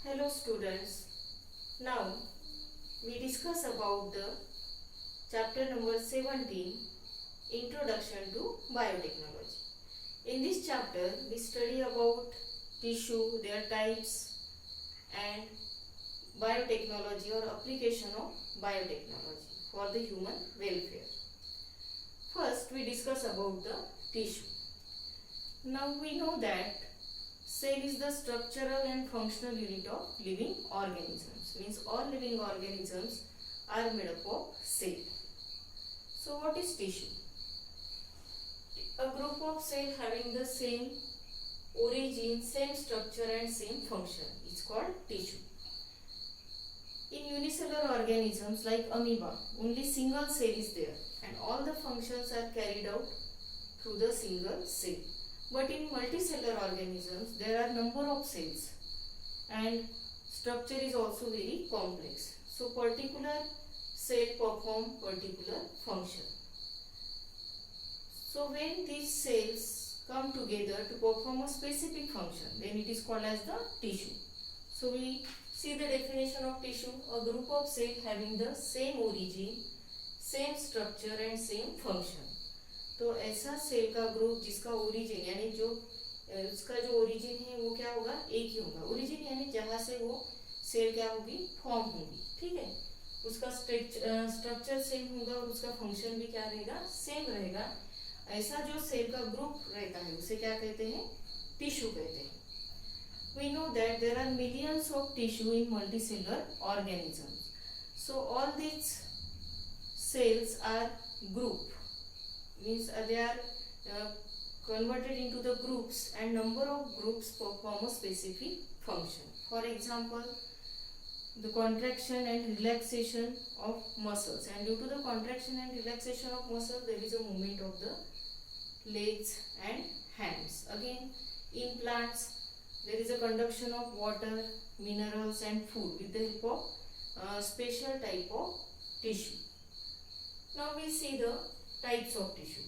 Hello students. Now we discuss about the chapter number 17, Introduction to Biotechnology. In this chapter we study about tissue, their types and biotechnology or application of biotechnology for the human welfare. First we discuss about the tissue. Now we know that cell is the structural and functional unit of living organisms. Means all living organisms are made up of cell. So what is tissue? A group of cells having the same origin, same structure and same function is called tissue. In unicellular organisms like amoeba, only single cell is there and all the functions are carried out through the single cell. But in multicellular organisms, there are number of cells and structure is also very complex. So particular cell perform particular function. So when these cells come together to perform a specific function, then it is called as the tissue. So we see the definition of tissue, a group of cells having the same origin, same structure and same function. तो ऐसा cell का group जिसका origin यानी जो उसका जो origin है वो क्या होगा, एक ही होगा. ओरिजिन यानी जहाँ से वो सेल क्या होगी, फॉर्म होगी. ठीक है, उसका स्ट्रक्चर सेम होगा और उसका फंक्शन भी क्या रहेगा, सेम रहेगा. ऐसा जो सेल का ग्रुप रहता है उसे क्या कहते हैं, टिश्यू कहते हैं. We know that there are millions of tissue in multicellular organisms. So all these cells are group. Means they are converted into the groups and number of groups perform a specific function. For example, the contraction and relaxation of muscles, and due to the contraction and relaxation of muscle there is a movement of the legs and hands. Again, in plants there is a conduction of water, minerals and food with the help of special type of tissue. Now we see the types of tissue.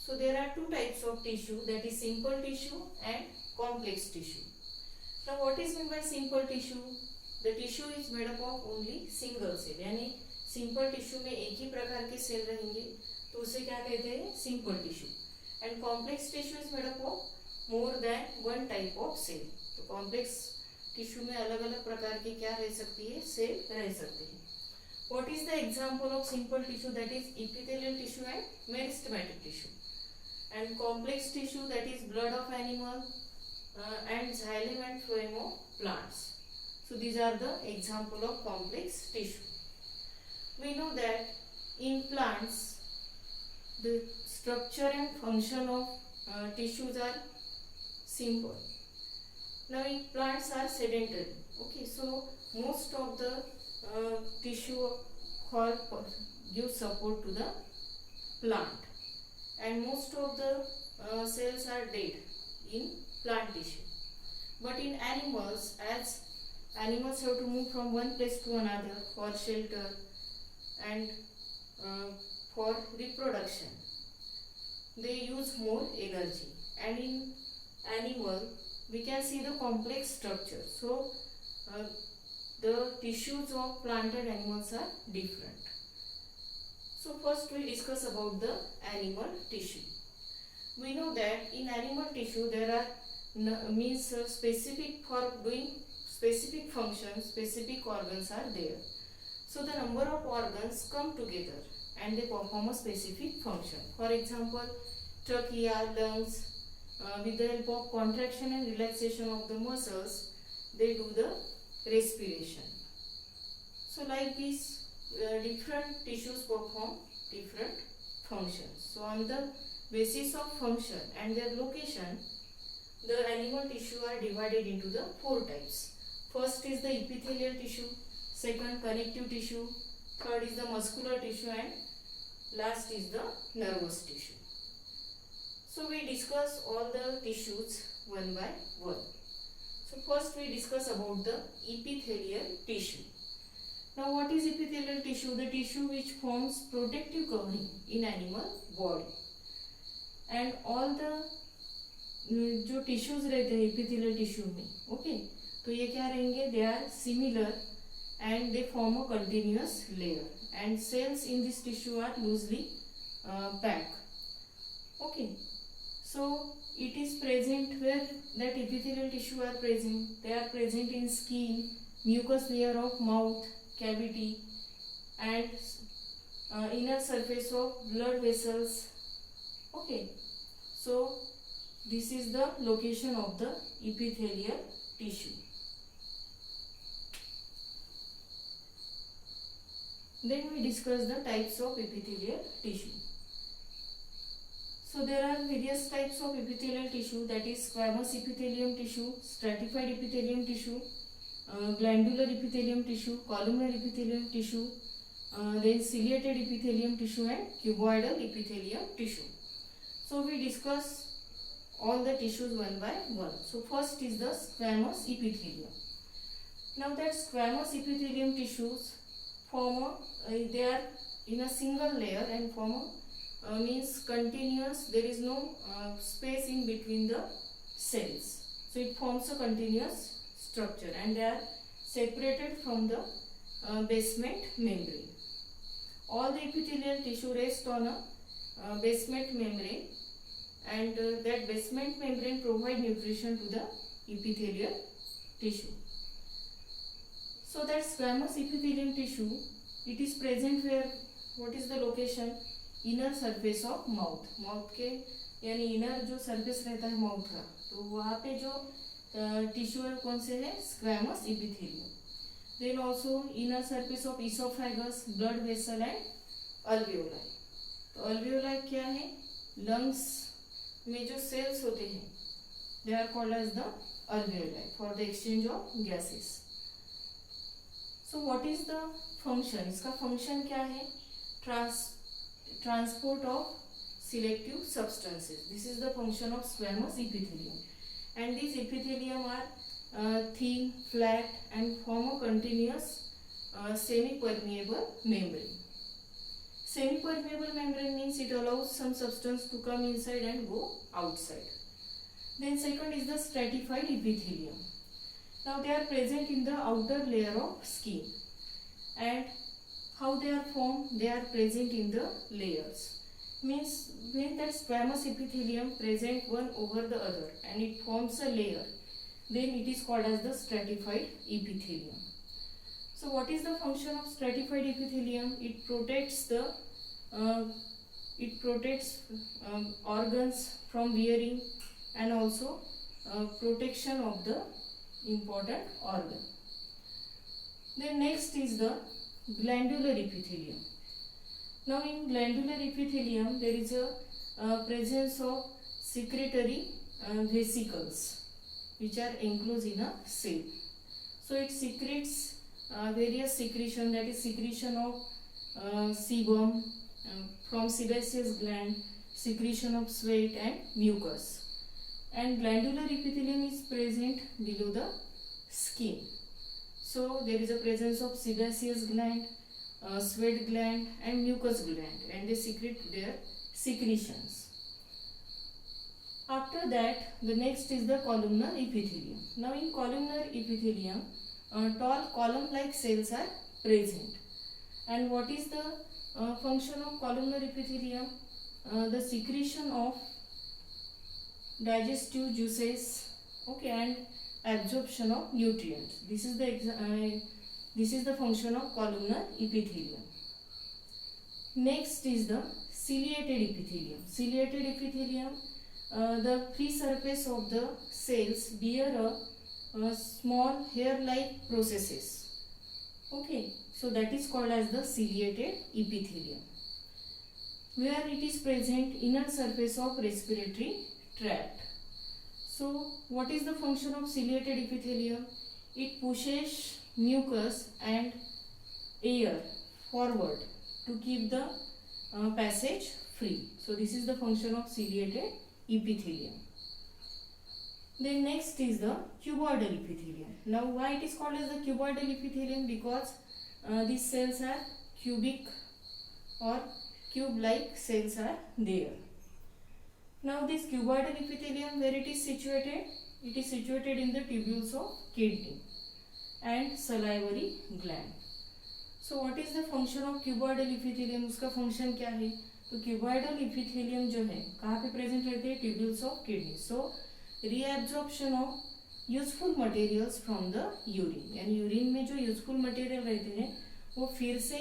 So there are two types of tissue, that is simple tissue and complex tissue. Now what is meant by simple tissue? The tissue is made up of only single cell, यानी simple tissue में एक ही प्रकार के cell रहेंगे तो उसे क्या कहते हैं, simple tissue. And complex tissue is made up of more than one type of cell. तो complex tissue में अलग अलग प्रकार की क्या रह सकती है, सेल रह सकती है. What is the example of simple tissue? That is epithelial tissue and meristematic tissue. And complex tissue, that is blood of animal and xylem and phloem of plants. So these are the example of complex tissue. We know that in plants the structure and function of tissues are simple. Now in plants are sedentary. Okay, so most of the tissue give support to the plant and most of the cells are dead in plant tissue. But in animals, as animals have to move from one place to another for shelter and for reproduction, they use more energy, and in animal we can see the complex structure. So the tissues of plant and animals are different. So first we discuss about the animal tissue. We know that in animal tissue there are means specific for doing specific functions, specific organs are there. So the number of organs come together and they perform a specific function. For example, trachea, lungs, with the help of contraction and relaxation of the muscles, they do the respiration. So like this, different tissues perform different functions. So on the basis of function and their location, the animal tissue are divided into the four types. First is the epithelial tissue, second connective tissue, third is the muscular tissue and last is the nervous tissue. So we discuss all the tissues one by one. So first we discuss about the epithelial tissue. Now what is epithelial tissue? The tissue which forms protective covering in animal body. And all the जो tissues रहते हैं epithelial tissue में, okay, तो ये क्या रहेंगे, they are similar and they form a continuous layer and cells in this tissue are loosely packed. Okay, so it is present where that epithelial tissue are present. They are present in skin, mucous layer of mouth cavity, and inner surface of blood vessels. Okay, so this is the location of the epithelial tissue. Then we discuss the types of epithelial tissue. So there are various types of epithelial tissue, that is squamous epithelium tissue, stratified epithelium tissue, glandular epithelium tissue, columnar epithelium tissue, then ciliated epithelium tissue and cuboidal epithelium tissue. So we discuss all the tissues one by one. So first is the squamous epithelium. Now that squamous epithelium tissues form they are in a single layer and form means continuous, there is no space in between the cells, so it forms a continuous structure and they are separated from the basement membrane. All the epithelial tissue rests on a basement membrane, and that basement membrane provide nutrition to the epithelial tissue. So that squamous epithelium tissue, it is present where, what is the location, inner surface of mouth. Mouth के यानी inner जो surface रहता है mouth का, तो वहाँ पे जो टिश्यू है कौन से है, squamous epithelium. Then also inner surface of oesophagus, blood vessel and alveoli. तो अल्वियोलाई क्या है, लंग्स में जो सेल्स होते हैं, they are called as the alveoli for the exchange of gases. So what is the function, इसका function क्या है, transport of selective substances. This is the function of squamous epithelium, and these epithelium are thin, flat and form a continuous semi-permeable membrane. Semi-permeable membrane means it allows some substance to come inside and go outside. Then second is the stratified epithelium. Now they are present in the outer layer of skin, and how they are formed, they are present in the layers. Means when that squamous epithelium present one over the other and it forms a layer, then it is called as the stratified epithelium. So what is the function of stratified epithelium? It protects organs from wearing, and also protection of the important organ. Then next is the glandular epithelium. Now in glandular epithelium there is a presence of secretory vesicles which are enclosed in a cell. So it secretes various secretion, that is secretion of sebum from sebaceous gland, secretion of sweat and mucus. And glandular epithelium is present below the skin. So there is a presence of sebaceous gland, sweat gland and mucus gland, and they secrete their secretions. After that, the next is the columnar epithelium. Now in columnar epithelium, tall column-like cells are present. And what is the function of columnar epithelium? The secretion of digestive juices, okay, and absorption of nutrients. This is the function of columnar epithelium. Next is the ciliated epithelium. Ciliated epithelium, the free surface of the cells bear a small hair-like processes. Okay, so that is called as the ciliated epithelium, where it is present inner surface of respiratory tract. So what is the function of ciliated epithelium? It pushes mucus and air forward to keep the passage free. So this is the function of ciliated epithelium. Then next is the cuboidal epithelium. Now why it is called as the cuboidal epithelium? Because these cells are cubic or cube-like cells are there. Now this cuboidal epithelium, where it is situated? It is situated in the tubules of kidney and salivary gland. So what is the function of cuboidal epithelium? उसका function क्या है? तो cuboidal epithelium जो है कहाँ पे present रहते हैं? Tubules of kidney. So reabsorption of useful materials from the urine, यानी urine में जो useful material रहते हैं वो फिर से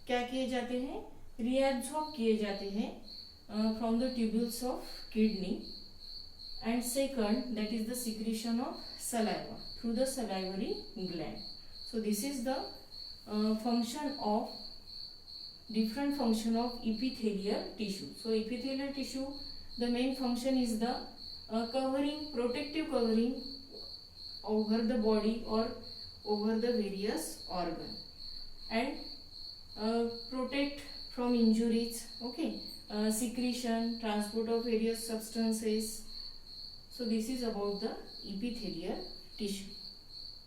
क्या किए जाते हैं? Reabsorb किए जाते हैं from the tubules of kidney. And second, that is the secretion of saliva through the salivary gland. So this is the function of different function of epithelial tissue. So epithelial tissue, the main function is the covering, protective covering over the body or over the various organ, and protect from injuries. Okay, secretion, transport of various substances. So this is about the epithelial tissue.